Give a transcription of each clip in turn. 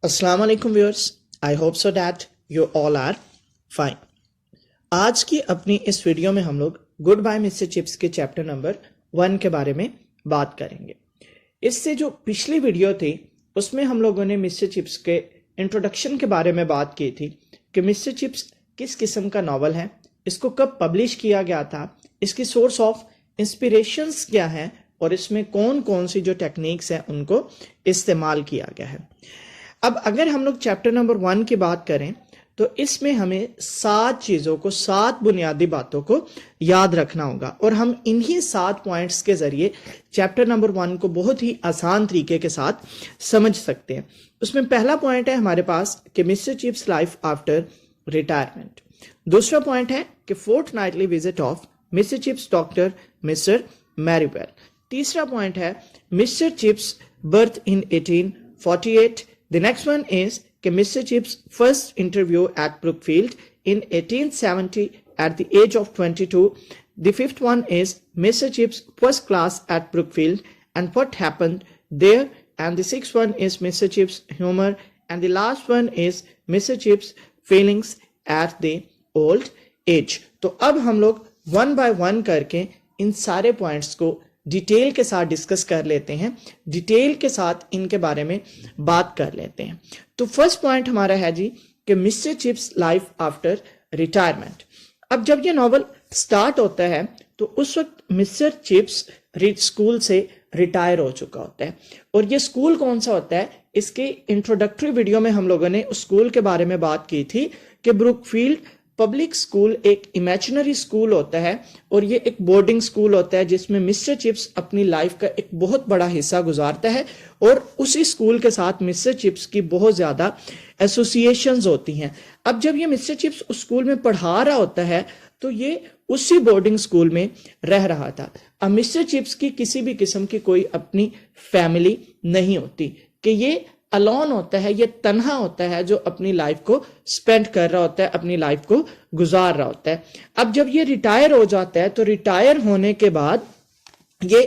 السلام علیکم viewers, I hope so that you all are fine. آج کی اپنی اس ویڈیو میں ہم لوگ گڈ بائی مسٹر چپس کے چیپٹر نمبر 1 کے بارے میں بات کریں گے۔ اس سے جو پچھلی ویڈیو تھی اس میں ہم لوگوں نے مسٹر چپس کے انٹروڈکشن کے بارے میں بات کی تھی کہ مسٹر چپس کس قسم کا ناول ہے، اس کو کب پبلش کیا گیا تھا، اس کی سورس آف انسپریشنز کیا ہیں اور اس میں کون کون سی جو ٹیکنیکس ہیں ان کو استعمال کیا گیا ہے۔ اب اگر ہم لوگ چیپٹر نمبر 1 کی بات کریں تو اس میں ہمیں 7 چیزوں کو، 7 بنیادی باتوں کو یاد رکھنا ہوگا اور ہم انہی 7 پوائنٹس کے ذریعے چیپٹر نمبر 1 کو بہت ہی آسان طریقے کے ساتھ سمجھ سکتے ہیں۔ اس میں پہلا پوائنٹ ہے ہمارے پاس کہ mister Chips life after retirement. دوسرا پوائنٹ ہے کہ fourth nightly visit of mister Chips doctor mister Merivale. تیسرا پوائنٹ ہے mister Chips birth in 1848۔ The next one is Mr. Chip's first interview at Brookfield in 1870 at the age of 22. The fifth one is Mr. Chip's first class at Brookfield and what happened there. And the sixth one is Mr. Chip's humor. And the last one is Mr. Chip's feelings at the old age. تو اب ہم لوگ 1 by 1 کر کے ان سارے points کو detail کے ساتھ ڈسکس کر لیتے ہیں، ڈیٹیل کے ساتھ ان کے بارے میں بات کر لیتے ہیں۔ تو فرسٹ پوائنٹ ہمارا ہے جی کہ mister Chips life after retirement. اب جب یہ ناول سٹارٹ ہوتا ہے تو اس وقت مسٹر چپس اسکول سے ریٹائر ہو چکا ہوتا ہے، اور یہ اسکول کون سا ہوتا ہے؟ اس کے انٹروڈکٹری ویڈیو میں ہم لوگوں نے اس اسکول کے بارے میں بات کی تھی کہ بروک فیلڈ پبلک اسکول ایک امیجنری اسکول ہوتا ہے اور یہ ایک بورڈنگ اسکول ہوتا ہے جس میں مسٹر چپس اپنی لائف کا ایک بہت بڑا حصہ گزارتا ہے، اور اسی اسکول کے ساتھ مسٹر چپس کی بہت زیادہ ایسوسیشنز ہوتی ہیں۔ اب جب یہ مسٹر چپس اس اسکول میں پڑھا رہا ہوتا ہے تو یہ اسی بورڈنگ اسکول میں رہ رہا تھا۔ اب مسٹر چپس کی کسی بھی قسم کی کوئی اپنی فیملی نہیں ہوتی کہ یہ الون ہوتا ہے، یہ تنہا ہوتا ہے جو اپنی لائف کو سپینڈ کر رہا ہوتا ہے، اپنی لائف کو گزار رہا ہوتا ہے۔ اب جب یہ ریٹائر ہو جاتا ہے تو ریٹائر ہونے کے بعد یہ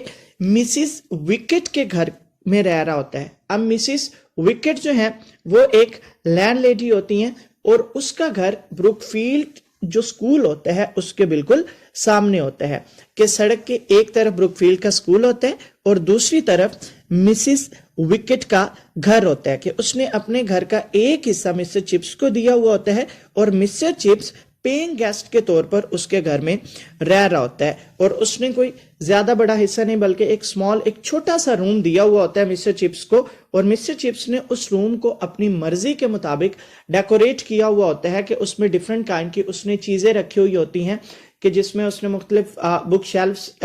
مسز وکٹ کے گھر میں رہ رہا ہوتا ہے۔ اب مسز وکٹ جو ہیں وہ ایک لینڈ لیڈی ہوتی ہیں اور اس کا گھر بروک فیلڈ جو سکول ہوتا ہے اس کے بالکل سامنے ہوتا ہے کہ سڑک کے ایک طرف بروک فیلڈ کا سکول ہوتا ہے اور دوسری طرف مسز وکٹ کا گھر ہوتا ہے کہ اس نے اپنے گھر کا ایک حصہ مسٹر چپس کو دیا ہوا ہوتا ہے اور مسٹر چپس پیئنگ گیسٹ کے طور پر اس کے گھر میں رہ رہا ہوتا ہے، اور اس نے کوئی زیادہ بڑا حصہ نہیں بلکہ ایک چھوٹا سا روم دیا ہوا ہوتا ہے مسٹر چپس کو، اور مسٹر چپس نے اس روم کو اپنی مرضی کے مطابق ڈیکوریٹ کیا ہوا ہوتا ہے کہ اس میں ڈیفرنٹ کائنڈ کی اس نے چیزیں رکھی ہوئی ہوتی ہیں کہ جس میں اس نے مختلف بک شیلفز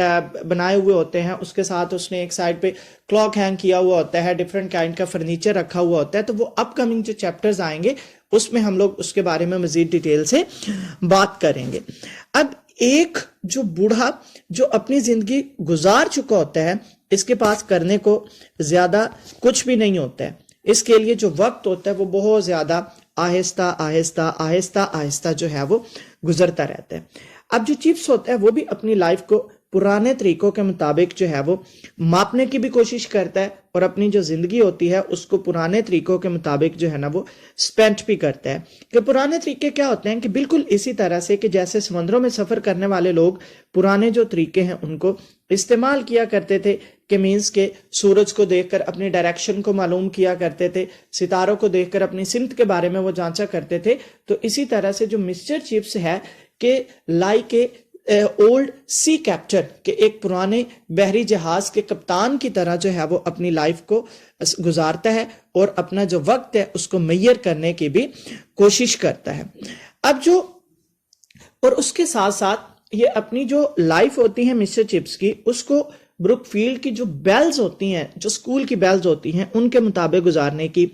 بنائے ہوئے ہوتے ہیں، اس کے ساتھ اس نے ایک سائڈ پہ کلاک ہینگ کیا ہوا ہوتا ہے، ڈیفرنٹ کائنڈ کا فرنیچر رکھا ہوا ہوتا ہے۔ تو وہ اپ کمنگ جو چیپٹرز آئیں گے اس میں ہم لوگ اس کے بارے میں مزید ڈیٹیل سے بات کریں گے۔ اب ایک جو بوڑھا جو اپنی زندگی گزار چکا ہوتا ہے، اس کے پاس کرنے کو زیادہ کچھ بھی نہیں ہوتا ہے، اس کے لیے جو وقت ہوتا ہے وہ بہت زیادہ آہستہ آہستہ آہستہ آہستہ جو ہے وہ گزرتا رہتا ہے۔ اب جو چپس ہوتا ہے وہ بھی اپنی لائف کو پرانے طریقوں کے مطابق جو ہے وہ ماپنے کی بھی کوشش کرتا ہے اور اپنی جو زندگی ہوتی ہے اس کو پرانے طریقوں کے مطابق جو ہے نا وہ سپینڈ بھی کرتا ہے۔ کہ پرانے طریقے کیا ہوتے ہیں کہ بالکل اسی طرح سے کہ جیسے سمندروں میں سفر کرنے والے لوگ پرانے جو طریقے ہیں ان کو استعمال کیا کرتے تھے، کہ مینس کے سورج کو دیکھ کر اپنی ڈائریکشن کو معلوم کیا کرتے تھے، ستاروں کو دیکھ کر اپنی سمت کے بارے میں وہ جانچا کرتے تھے، تو اسی طرح سے جو مسٹر چپس ہے کہ لائک اولڈ سی کیپٹن، کہ ایک پرانے بحری جہاز کے کپتان کی طرح جو ہے وہ اپنی لائف کو گزارتا ہے اور اپنا جو وقت ہے اس کو میئر کرنے کی بھی کوشش کرتا ہے۔ اب جو اور اس کے ساتھ ساتھ یہ اپنی جو لائف ہوتی ہے مسٹر چپس کی، اس کو بروک فیلڈ کی جو بیلز ہوتی ہیں، جو سکول کی بیلز ہوتی ہیں، ان کے مطابق گزارنے کی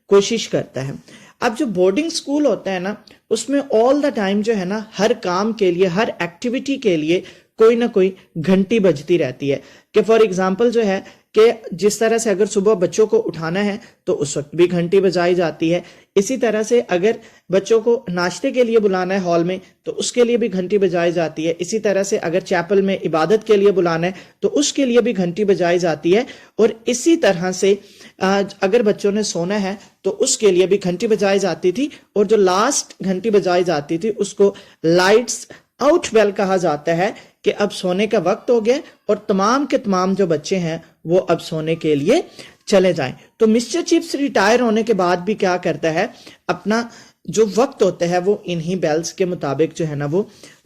کوشش کرتا ہے۔ اب جو بورڈنگ سکول ہوتا ہے نا اس میں آل دا ٹائم جو ہے نا ہر کام کے لیے، ہر ایکٹیویٹی کے لیے کوئی نہ کوئی گھنٹی بجتی رہتی ہے، کہ فار ایگزامپل جو ہے کہ جس طرح سے اگر صبح بچوں کو اٹھانا ہے تو اس وقت بھی گھنٹی بجائی جاتی ہے، اسی طرح سے اگر بچوں کو ناشتے کے لیے بلانا ہے ہال میں تو اس کے لیے بھی گھنٹی بجائی جاتی ہے، اسی طرح سے اگر چیپل میں عبادت کے لیے بلانا ہے تو اس کے لیے بھی گھنٹی بجائی جاتی ہے، اور اسی طرح سے اگر بچوں نے سونا ہے تو اس کے لیے بھی گھنٹی بجائی جاتی تھی، اور جو لاسٹ گھنٹی بجائی جاتی تھی اس کو لائٹس آؤٹ بیل کہا جاتا ہے کہ اب سونے کا وقت ہو گیا اور تمام کے تمام جو بچے ہیں وہ اب سونے کے لیے چلے جائیں۔ تو مسٹر چپس ریٹائر ہونے کے بعد بھی کیا کرتا ہے، اپنا جو وقت ہوتا ہے وہ انہی بیلز کے مطابق جو ہے نا وہ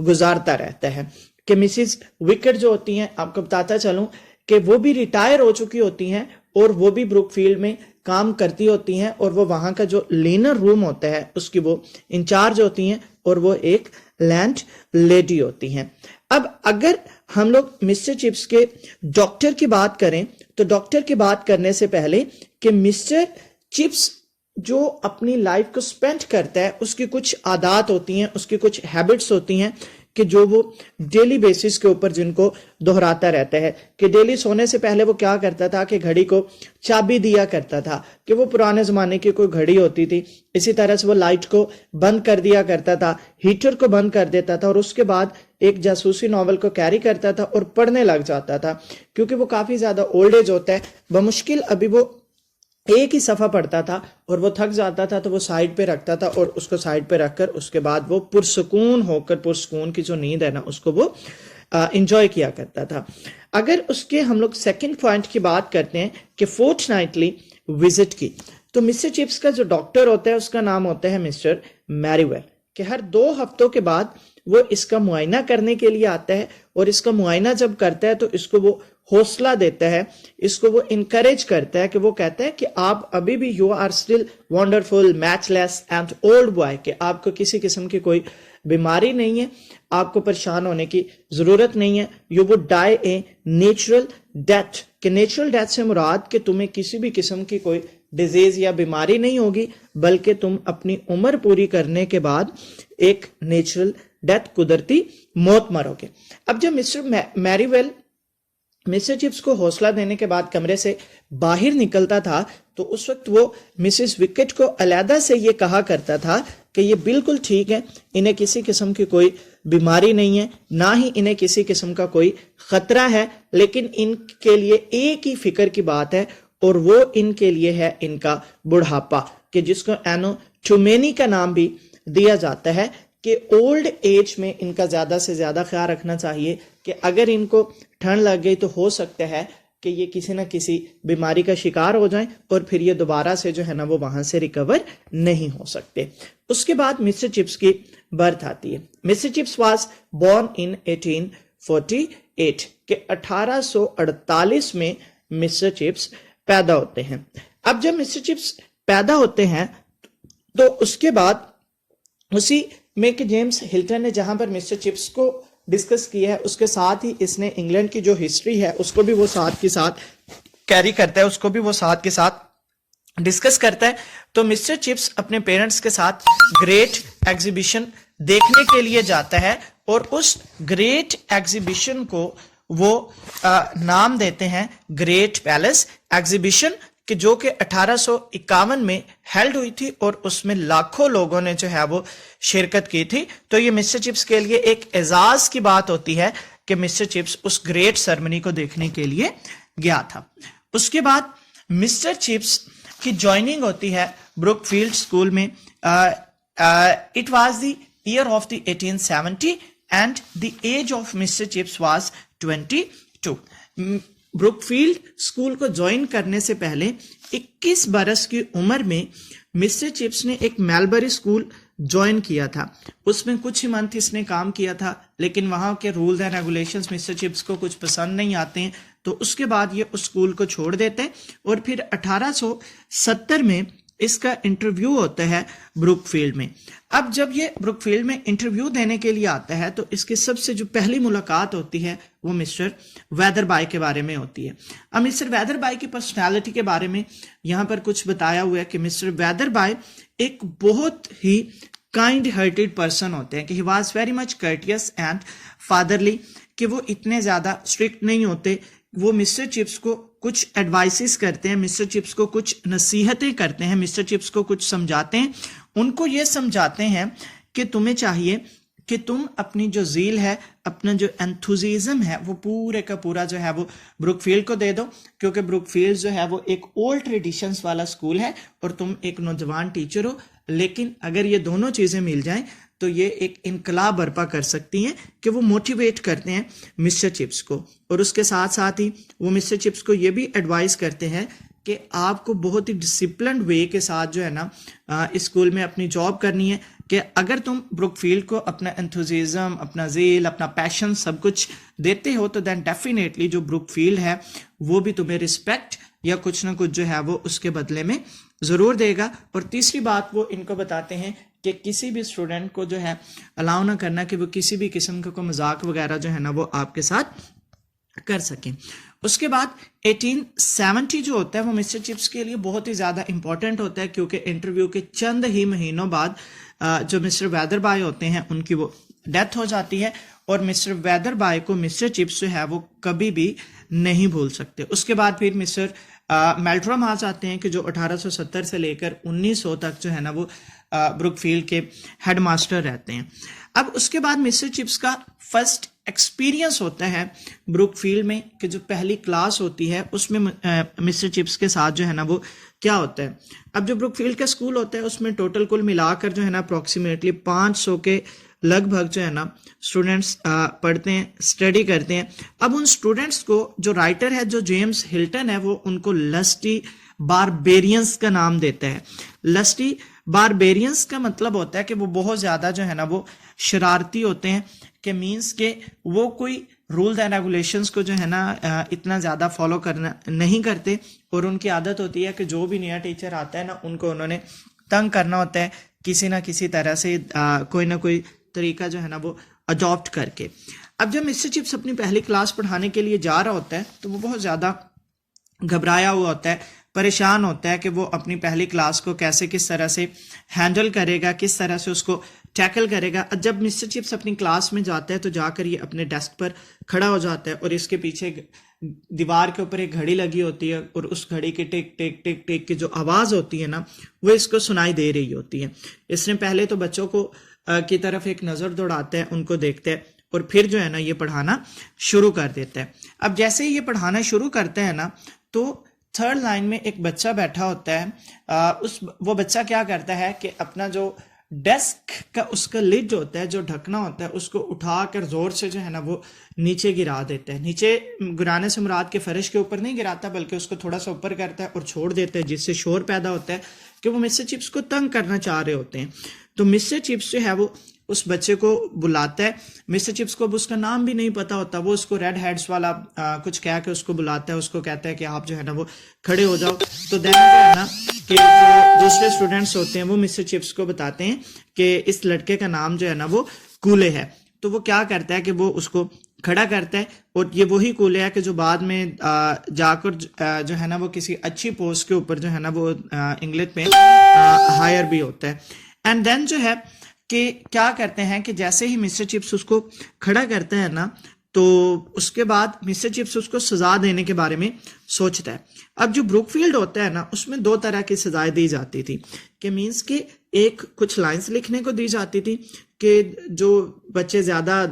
گزارتا رہتا ہے۔ کہ مسز وکٹ جو ہوتی ہیں، آپ کو بتاتا چلوں کہ وہ بھی ریٹائر ہو چکی ہوتی ہیں اور وہ بھی بروک فیلڈ میں کام کرتی ہوتی ہیں، اور وہ وہاں کا جو لینر روم ہوتا ہے اس کی وہ انچارج ہوتی ہیں، اور وہ ایک لینڈ لیڈی ہوتی ہیں۔ اب اگر ہم لوگ مسٹر چپس کے ڈاکٹر کی بات کریں تو ڈاکٹر کی بات کرنے سے پہلے کہ مسٹر چپس جو اپنی لائف کو سپینڈ کرتا ہے اس کی کچھ عادات ہوتی ہیں، اس کی کچھ ہیبٹس ہوتی ہیں کہ جو وہ ڈیلی بیسس کے اوپر جن کو دہراتا رہتا ہے۔ کہ ڈیلی سونے سے پہلے وہ کیا کرتا تھا کہ گھڑی کو چابی دیا کرتا تھا، کہ وہ پرانے زمانے کی کوئی گھڑی ہوتی تھی، اسی طرح سے وہ لائٹ کو بند کر دیا کرتا تھا، ہیٹر کو بند کر دیتا تھا، اور اس کے بعد ایک جاسوسی ناول کو کیری کرتا تھا اور پڑھنے لگ جاتا تھا۔ کیونکہ وہ کافی زیادہ اولڈ ایج ہوتا ہے، بمشکل ابھی وہ ایک ہی صفحہ پڑھتا تھا اور وہ تھک جاتا تھا تو وہ سائیڈ پہ رکھتا تھا، اور اس کو سائیڈ پہ رکھ کر اس کے بعد وہ پرسکون ہو کر، پرسکون کی جو نیند ہے نا اس کو وہ انجوائے کیا کرتا تھا۔ اگر اس کے ہم لوگ سیکنڈ پوائنٹ کی بات کرتے ہیں کہ فورتھ نائٹلی وزٹ کی، تو مسٹر چپس کا جو ڈاکٹر ہوتا ہے اس کا نام ہوتا ہے مسٹر میریویل، کہ ہر 2 ہفتوں کے بعد وہ اس کا معائنہ کرنے کے لیے آتا ہے، اور اس کا معائنہ جب کرتا ہے تو اس کو وہ حوصلہ دیتا ہے، اس کو وہ انکریج کرتا ہے، کہ وہ کہتا ہے کہ آپ ابھی بھی you are still wonderful matchless and old boy, کہ آپ کو کسی قسم کی کوئی بیماری نہیں ہے، آپ کو پریشان ہونے کی ضرورت نہیں ہے، you would die a natural death, کہ نیچرل ڈیتھ سے مراد کہ تمہیں کسی بھی قسم کی کوئی ڈیزیز یا بیماری نہیں ہوگی، بلکہ تم اپنی عمر پوری کرنے کے بعد ایک نیچرل ڈیتھ، قدرتی موت مرو گے۔ اب جب مسٹر میریویل مسٹر چپس کو حوصلہ دینے کے بعد کمرے سے باہر نکلتا تھا تو اس وقت وہ مسز وکٹ کو علیحدہ سے یہ کہا کرتا تھا کہ یہ بالکل ٹھیک ہے، انہیں کسی قسم کی کوئی بیماری نہیں ہے، نہ ہی انہیں کسی قسم کا کوئی خطرہ ہے، لیکن ان کے لیے ایک ہی فکر کی بات ہے، اور وہ ان کے لیے ہے ان کا بڑھاپا، کہ جس کو اینوٹومینی کا نام بھی دیا جاتا ہے، کہ اولڈ ایج میں ان کا زیادہ سے زیادہ خیال رکھنا چاہیے، کہ اگر ان کو ٹھنڈ لگ گئی تو ہو سکتا ہے کہ یہ کسی نہ کسی بیماری کا شکار ہو جائیں، اور پھر یہ دوبارہ سے جو ہے نا وہ وہاں سے ریکور نہیں ہو سکتے۔ اس کے بعد مسٹر چپس کی برتھ آتی ہے۔ Mister Chips was born in 1848، کہ 1848 میں مسٹر چپس پیدا ہوتے ہیں۔ اب جب مسٹر چپس پیدا ہوتے ہیں تو اس کے بعد اسی میں کہ جیمز ہلٹن نے جہاں پر مسٹر چپس کو ڈسکس کیا ہے، اس کے ساتھ ہی اس نے انگلینڈ کی جو ہسٹری ہے اس کو بھی وہ ساتھ کے ساتھ کیری کرتا ہے، اس کو بھی وہ ساتھ کے ساتھ ڈسکس کرتا ہے۔ تو مسٹر چپس اپنے پیرنٹس کے ساتھ گریٹ ایگزیبیشن دیکھنے کے لیے جاتا ہے، اور اس گریٹ ایگزیبیشن کو وہ نام دیتے ہیں گریٹ پیلس ایگزیبیشن، کہ جو کہ 1851 میں ہیلڈ ہوئی تھی، اور اس میں لاکھوں لوگوں نے جو ہے وہ شرکت کی تھی۔ تو یہ مسٹر چپس کے لیے ایک اعزاز کی بات ہوتی ہے کہ مسٹر چپس اس گریٹ سرمنی کو دیکھنے کے لیے گیا تھا۔ اس کے بعد مسٹر چپس کی جوائننگ ہوتی ہے بروک فیلڈ اسکول میں۔ It was the year of the 1870 and the age of mister Chips was 22۔ Brookfield school کو جوائن کرنے سے پہلے 21 برس کی عمر میں مسٹر چپس نے ایک میلبری اسکول جوائن کیا تھا۔ اس میں کچھ ہی منتھ اس نے کام کیا تھا، لیکن وہاں کے rules and regulations Mr Chips کو کچھ پسند نہیں آتے ہیں، تو اس کے بعد یہ اس اسکول کو چھوڑ دیتے ہیں، اور پھر 1870 میں اس کا انٹرویو ہوتا ہے بروک فیلڈ میں۔ اب جب یہ بروک فیلڈ میں انٹرویو دینے کے لیے آتا ہے تو اس کی سب سے جو پہلی ملاقات ہوتی ہے وہ مسٹر ویدر بائی کے بارے میں ہوتی ہے۔ اب مسٹر ویدر بائی کی پرسنالٹی کے بارے میں یہاں پر کچھ بتایا ہوا ہے کہ مسٹر ویدر بائی ایک بہت ہی کائنڈ ہارٹیڈ پرسن ہوتے ہیں، کہ he was very much courteous and fatherly, کہ وہ اتنے زیادہ اسٹرکٹ نہیں ہوتے، وہ مسٹر چپس کو کچھ ایڈوائسز کرتے ہیں, مسٹر چپس کو کچھ نصیحتیں کرتے ہیں, مسٹر چپس کو کچھ سمجھاتے ہیں, ان کو یہ سمجھاتے ہیں کہ تمہیں چاہیے کہ تم اپنی جو ذیل ہے, اپنا جو انتھوزیزم ہے, وہ پورے کا پورا جو ہے وہ بروک فیلڈ کو دے دو, کیونکہ بروک فیلڈ جو ہے وہ ایک اولڈ ٹریڈیشنز والا اسکول ہے اور تم ایک نوجوان ٹیچر ہو. لیکن اگر یہ دونوں چیزیں مل جائیں تو یہ ایک انقلاب برپا کر سکتی ہیں کہ وہ موٹیویٹ کرتے ہیں مسٹر چپس کو, اور اس کے ساتھ ساتھ ہی وہ مسٹر چپس کو یہ بھی ایڈوائز کرتے ہیں کہ آپ کو بہت ہی ڈسپلنڈ وے کے ساتھ جو ہے نا اسکول میں اپنی جاب کرنی ہے, کہ اگر تم بروک فیلڈ کو اپنا انتھوزیزم, اپنا ذیل, اپنا پیشن سب کچھ دیتے ہو تو دین ڈیفینیٹلی جو بروک فیلڈ ہے وہ بھی تمہیں رسپیکٹ یا کچھ نہ کچھ جو ہے وہ اس کے بدلے میں ضرور دے گا. اور تیسری بات وہ ان کو بتاتے ہیں کہ کسی بھی اسٹوڈنٹ کو جو ہے الاؤ نہ کرنا کہ وہ کسی بھی قسم کا کوئی مذاق وغیرہ جو ہے نا وہ آپ کے ساتھ کر سکیں. اس کے بعد 1870 جو ہوتا ہے وہ مسٹر چپس کے لیے بہت ہی زیادہ امپورٹنٹ ہوتا ہے, کیونکہ انٹرویو کے چند ہی مہینوں بعد جو مسٹر ویدر بائے ہوتے ہیں ان کی وہ ڈیتھ ہو جاتی ہے, اور مسٹر ویدر بائے کو مسٹر چپس جو ہے وہ کبھی بھی نہیں بھول سکتے. اس کے بعد پھر مسٹر میلٹرم آ جاتے ہیں کہ جو 1870 سے لے کر 1900 تک جو ہے نا وہ بروک فیلڈ کے ہیڈ ماسٹر رہتے ہیں. اب اس کے بعد مسٹر چپس کا فرسٹ ایکسپیرینس ہوتا ہے بروک فیلڈ میں, کہ جو پہلی کلاس ہوتی ہے اس میں مسٹر چپس کے ساتھ جو ہے نا وہ کیا ہوتا ہے. اب جو بروک فیلڈ کا اسکول ہوتا ہے اس میں ٹوٹل کل ملا کر جو ہے نا اپروکسیمیٹلی 500 کے لگ بھگ جو ہے نا اسٹوڈنٹس پڑھتے ہیں, اسٹڈی کرتے ہیں. اب ان اسٹوڈنٹس کو جو رائٹر ہے جو جیمز ہلٹن ہے وہ ان کو لسٹی باربیرینس کا نام دیتا ہے. لسٹی باربیرینس کا مطلب ہوتا ہے کہ وہ بہت زیادہ جو ہے نا وہ شرارتی ہوتے ہیں, کہ مینس کہ وہ کوئی رولز اینڈ ریگولیشنز کو جو ہے نا اتنا زیادہ فالو کرنا نہیں کرتے, اور ان کی عادت ہوتی ہے کہ جو بھی نیا ٹیچر آتا ہے نا ان کو انہوں نے تنگ کرنا ہوتا ہے کسی نہ کسی طرح سے, کوئی نہ کوئی طریقہ جو ہے نا وہ اڈاپٹ کر کے. اب جب مسٹر چپس اپنی پہلی کلاس پڑھانے کے لیے جا رہا ہوتا ہے تو وہ بہت زیادہ گھبرایا ہوا ہوتا ہے, پریشان ہوتا ہے کہ وہ اپنی پہلی کلاس کو کیسے کس طرح سے ہینڈل کرے گا, کس طرح سے اس کو ٹیکل کرے گا. جب مسٹر چپس اپنی کلاس میں جاتا ہے تو جا کر یہ اپنے ڈیسک پر کھڑا ہو جاتا ہے, اور اس کے پیچھے دیوار کے اوپر ایک گھڑی لگی ہوتی ہے, اور اس گھڑی کے ٹک ٹک ٹک ٹک کی جو آواز ہوتی ہے نا وہ اس کو سنائی دے رہی ہوتی ہے. اس نے پہلے تو بچوں کو کی طرف ایک نظر دوڑاتا ہے, ان کو دیکھتا ہے, اور پھر جو ہے نا یہ پڑھانا شروع کر دیتا ہے. اب جیسے ہی یہ پڑھانا شروع کرتا ہے نا تو تھرڈ لائن میں ایک بچہ بیٹھا ہوتا ہے. وہ بچہ کیا کرتا ہے کہ اپنا جو ڈیسک کا اس کا لڈ جو ہوتا ہے, جو ڈھکنا ہوتا ہے, اس کو اٹھا کر زور سے جو ہے نا وہ نیچے گرا دیتا ہے. نیچے گرانے سے مراد کے فرش کے اوپر نہیں گراتا, بلکہ اس کو تھوڑا سا اوپر کرتا ہے اور چھوڑ دیتا ہے, جس سے شور پیدا ہوتا ہے کہ وہ مسٹر چپس کو تنگ کرنا چاہ رہے ہوتے ہیں. تو مسٹر چپس جو ہے وہ اس بچے کو بلاتا ہے. مسٹر چپس کو اب اس کا نام بھی نہیں پتا ہوتا, وہ اس کو ریڈ ہیڈز والا کچھ کہہ کے اس کو بلاتا ہے, اس کو کہتا ہے کہ آپ جو ہے نا وہ کھڑے ہو جاؤ. تو دین جو ہے نا کہ جو دوسرے اسٹوڈنٹس ہوتے ہیں وہ مسٹر چپس کو بتاتے ہیں کہ اس لڑکے کا نام جو ہے نا وہ کولے ہے. تو وہ کیا کرتا ہے کہ وہ اس کو کھڑا کرتا ہے, اور یہ وہی کولے ہے کہ جو بعد میں جا کر جو ہے نا وہ کسی اچھی پوسٹ کے اوپر جو ہے نا وہ انگلش میں ہائر بھی ہوتا ہے. اینڈ دین جو ہے کہ کیا کرتے ہیں کہ جیسے ہی مسٹر چپس اس کو کھڑا کرتا ہے نا تو اس کے بعد مسٹر چپس اس کو سزا دینے کے بارے میں سوچتا ہے. اب جو بروک فیلڈ ہوتا ہے نا اس میں 2 طرح کی سزائیں دی جاتی تھی, کہ مینس کہ ایک کچھ لائنز لکھنے کو دی جاتی تھی کہ جو بچے زیادہ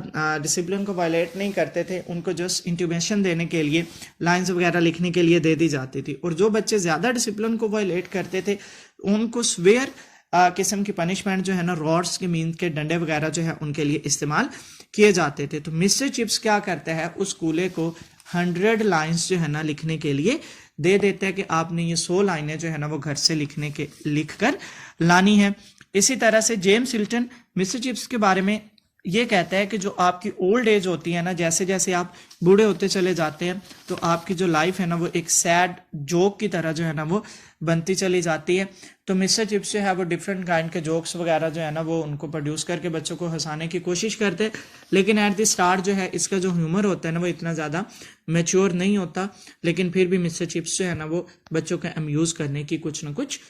ڈسپلن کو وائلیٹ نہیں کرتے تھے ان کو جسٹ انٹیمیشن دینے کے لیے لائنز وغیرہ لکھنے کے لیے دے دی جاتی تھی, اور جو بچے زیادہ ڈسپلن کو وائلیٹ کرتے تھے ان کو سویئر قسم کی پنشمنٹ جو ہے نا راڈس کے مین کے ڈنڈے وغیرہ جو ہے ان کے لیے استعمال کیے جاتے تھے. تو مسٹر چپس کیا کرتا ہے اس کولے کو 100 لائنز جو ہے نا لکھنے کے لیے دے دیتا ہے کہ آپ نے یہ 100 لائنیں جو ہے نا وہ گھر سے لکھ کر لانی ہے. اسی طرح سے جیمز ہلٹن مسٹر چپس کے بارے میں یہ کہتا ہے کہ جو آپ کی اولڈ ایج ہوتی ہے نا, جیسے جیسے آپ بوڑھے ہوتے چلے جاتے ہیں تو آپ کی جو لائف ہے نا وہ ایک سیڈ جوک کی طرح جو ہے نا وہ بنتی چلی جاتی ہے. تو مسٹر چپس جو ہے وہ ڈفرینٹ کائنڈ کے جوکس وغیرہ جو ہے نا وہ ان کو پروڈیوس کر کے بچوں کو ہنسانے کی کوشش کرتے, لیکن ایٹ دی اسٹارٹ جو ہے اس کا جو ہیومر ہوتا ہے نا وہ اتنا زیادہ میچور نہیں ہوتا, لیکن پھر بھی مسٹر چپس جو ہے نا وہ بچوں کو امیوز کرنے کی کچھ نہ کچھ